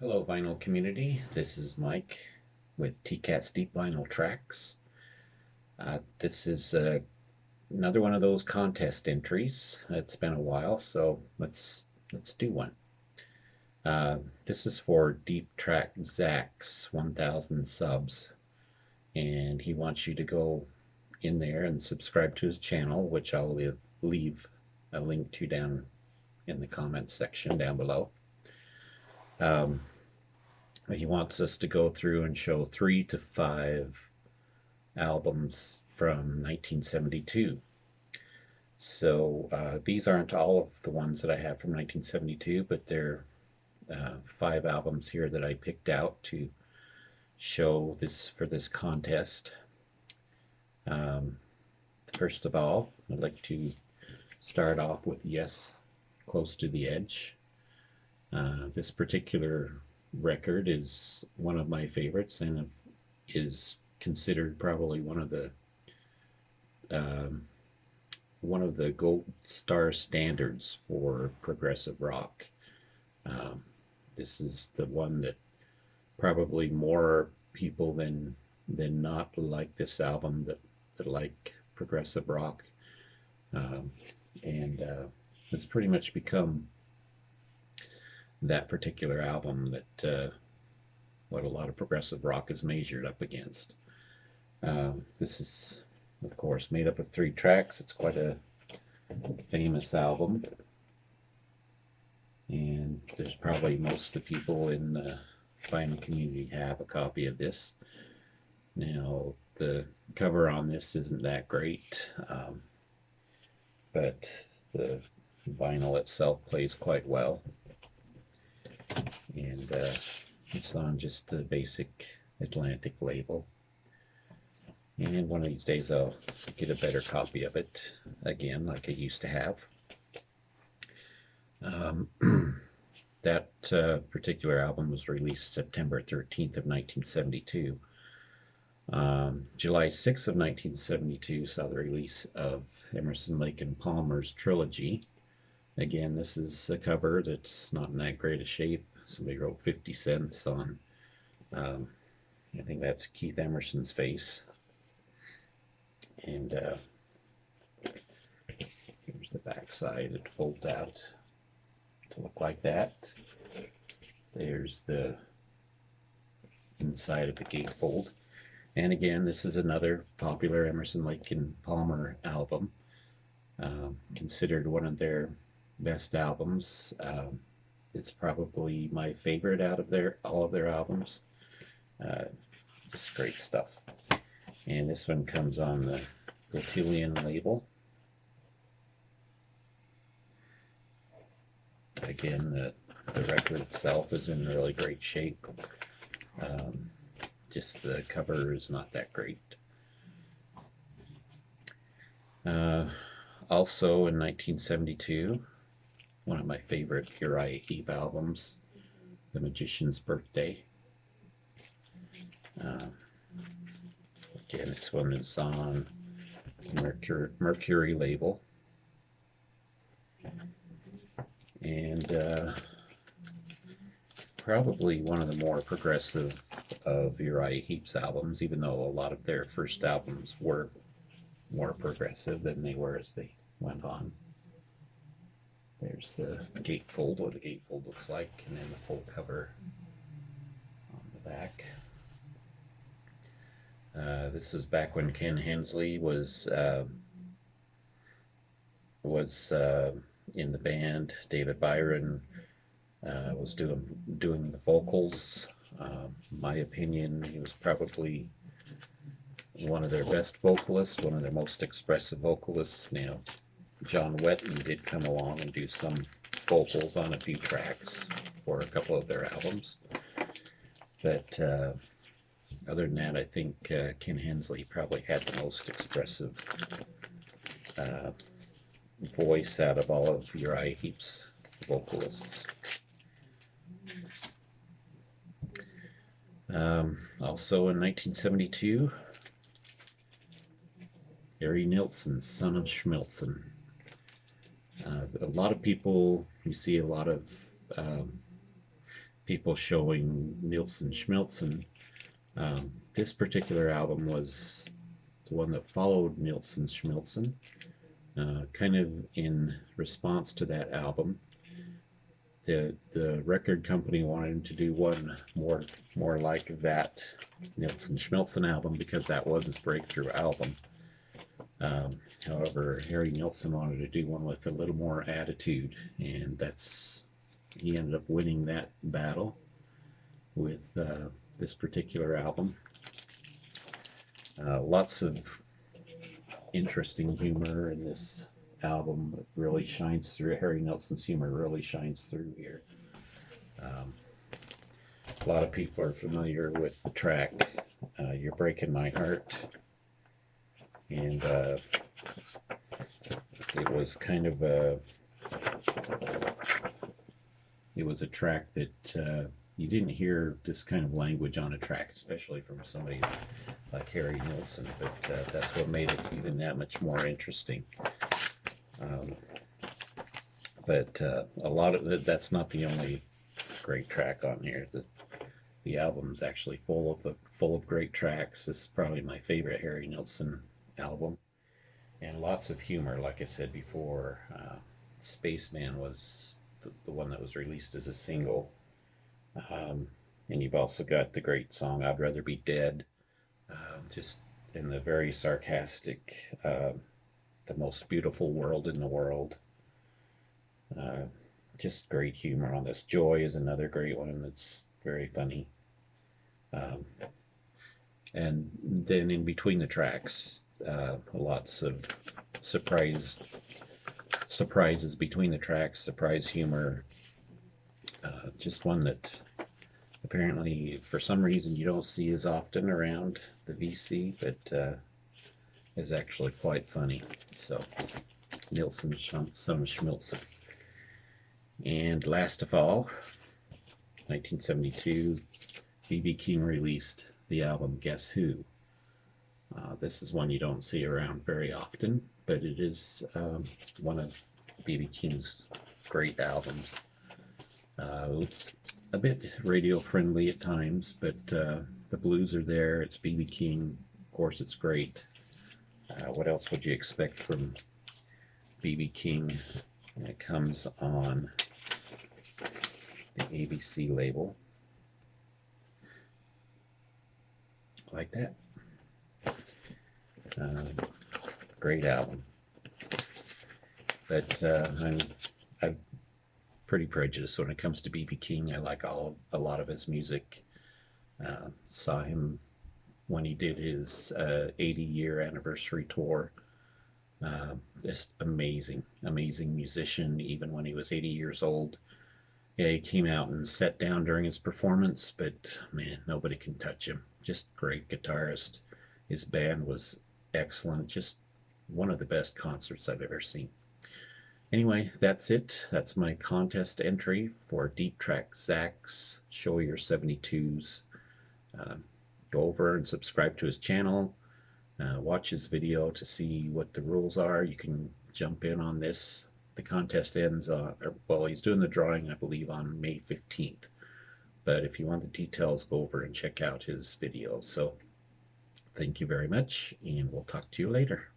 Hello vinyl community, this is Mike with TCAT's Deep Vinyl Tracks. This is another one of those contest entries. It's been a while, so let's do one. This is for Deep Track Zack's 1000 subs, and he wants you to go in there and subscribe to his channel, which I'll leave a link to down in the comments section down below. He wants us to go through and show 3 to 5 albums from 1972. So these aren't all of the ones that I have from 1972, but they're 5 albums here that I picked out to show this for this contest. First of all, I'd like to start off with Yes, Close to the Edge. This particular record is one of my favorites and is considered probably one of the gold star standards for progressive rock. This is the one that probably more people than not like this album that like progressive rock, and it's pretty much become that particular album that what a lot of progressive rock is measured up against. This is, of course, made up of 3 tracks. It's quite a famous album, and there's probably most of the people in the vinyl community have a copy of this. Now, the cover on this isn't that great, but the vinyl itself plays quite well. And it's on just the basic Atlantic label. And one of these days I'll get a better copy of it again, like I used to have. That particular album was released September 13th of 1972. July 6th of 1972 saw the release of Emerson, Lake and Palmer's Trilogy. Again, this is a cover that's not in that great a shape. Somebody wrote 50 cents on, I think that's Keith Emerson's face. And here's the back side. It folds out to look like that. There's the inside of the gatefold. And again, this is another popular Emerson, Lake and Palmer album, considered one of their best albums. It's probably my favorite out of all of their albums. Just great stuff. And this one comes on the Cotillion label. Again, the record itself is in really great shape. Just the cover is not that great. Also in 1972, one of my favorite Uriah Heep albums, The Magician's Birthday. Again, this one is on Mercury label. And probably one of the more progressive of Uriah Heep's albums, even though a lot of their first albums were more progressive than they were as they went on. There's the gatefold, what the gatefold looks like, and then the full cover on the back. This is back when Ken Hensley was in the band. David Byron was doing the vocals. In my opinion, he was probably one of their best vocalists, one of their most expressive vocalists. Now, John Wetton did come along and do some vocals on a few tracks for a couple of their albums. But other than that, I think Ken Hensley probably had the most expressive voice out of all of Uriah Heep's vocalists. Also in 1972, Harry Nilsson, Son of Schmilsson. A lot of people, you see a lot of people showing Nilsson Schmilsson. This particular album was the one that followed Nilsson Schmilsson, kind of in response to that album. The record company wanted him to do one more like that Nilsson Schmilsson album because that was his breakthrough album. However, Harry Nilsson wanted to do one with a little more attitude, and he ended up winning that battle with this particular album. Lots of interesting humor in this album. It really shines through. Harry Nilsson's humor really shines through here. A lot of people are familiar with the track "You're Breaking My Heart," and it was kind of a track that you didn't hear this kind of language on a track, especially from somebody like Harry Nilsson, but that's what made it even that much more interesting. But a lot of that's not the only great track on here. The album's actually full of great tracks. This is probably my favorite Harry Nilsson album, and lots of humor. Like I said before, Spaceman was the one that was released as a single, and you've also got the great song "I'd Rather Be Dead," just in the very sarcastic, the most beautiful world in the world. Just great humor on this. Joy is another great one that's very funny. And then in between the tracks, lots of surprises between the tracks, surprise humor. Just one that apparently, for some reason, you don't see as often around the VC, but is actually quite funny. So, Nilsson Schmilsson. And last of all, 1972, B.B. King released the album Guess Who. This is one you don't see around very often, but it is one of B.B. King's great albums. A bit radio friendly at times, but the blues are there. It's B.B. King. Of course, it's great. What else would you expect from B.B. King? It comes on the ABC label, like that. Great album, but I'm pretty prejudiced when it comes to B.B. King. I like a lot of his music. Saw him when he did his 80-year anniversary tour. Just amazing musician, even when he was 80 years old. Yeah, he came out and sat down during his performance, but man, nobody can touch him. Just great guitarist. His band was excellent. Just one of the best concerts I've ever seen. Anyway, that's it. That's my contest entry for Deep Track Zack's Youre 72's. Go over and subscribe to his channel. Watch his video to see what the rules are. You can jump in on this. The contest ends well, he's doing the drawing, I believe, on May 15th. But if you want the details, go over and check out his video. So thank you very much, and we'll talk to you later.